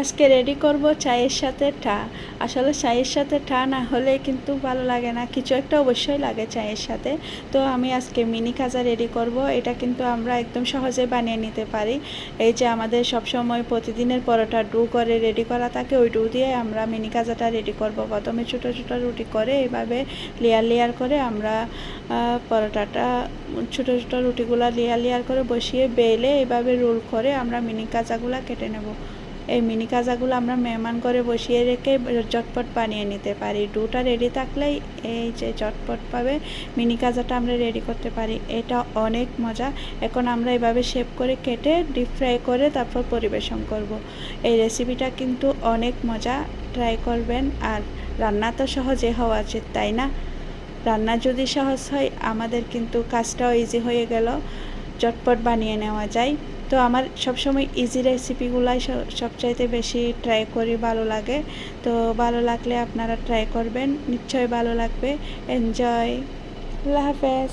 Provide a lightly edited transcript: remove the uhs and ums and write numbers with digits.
আজকে রেডি করব চায়ের সাথে ঠা। আসলে চায়ের সাথে ঠা না হলে কিন্তু ভালো লাগে না, কিছু একটা অবশ্যই লাগে চায়ের সাথে। তো আমি আজকে মিনি কাজা রেডি করব। এটা কিন্তু আমরা একদম সহজে বানিয়ে নিতে পারি। এই যে আমাদের সবসময় প্রতিদিনের পরোটা ডু করে রেডি করা থাকে, ওই ডু দিয়ে আমরা মিনি কাজাটা রেডি করব। প্রথমে ছোটো ছোটো রুটি করে এইভাবে লেয়ার লেয়ার করে আমরা পরোটাটা ছোটো ছোটো রুটিগুলো লেয়ার লেয়ার করে বসিয়ে বেলে এইভাবে রোল করে আমরা মিনি কাজাগুলো কেটে নেব। এই মিনি কাজাগুলো আমরা মেহমান করে বসিয়ে রেখে চটপট বানিয়ে নিতে পারি। ডোটা রেডি থাকলেই এই যে চটপট পাবে মিনি কাজাটা আমরা রেডি করতে পারি। এটা অনেক মজা। এখন আমরা এভাবে শেপ করে কেটে ডিপ ফ্রাই করে তারপর পরিবেশন করব। এই রেসিপিটা কিন্তু অনেক মজা, ট্রাই করবেন। আর রান্না তো সহজে হওয়া উচিত, তাই না? রান্না যদি সহজ হয় আমাদের কিন্তু কাজটাও ইজি হয়ে গেল, চটপট বানিয়ে নেওয়া যায়। তো আমার সবসময় ইজি রেসিপিগুলাই সবচাইতে বেশি ট্রাই করি, ভালো লাগে। তো ভালো লাগলে আপনারা ট্রাই করবেন, নিশ্চয়ই ভালো লাগবে। এনজয়। আল্লাহ হাফেজ।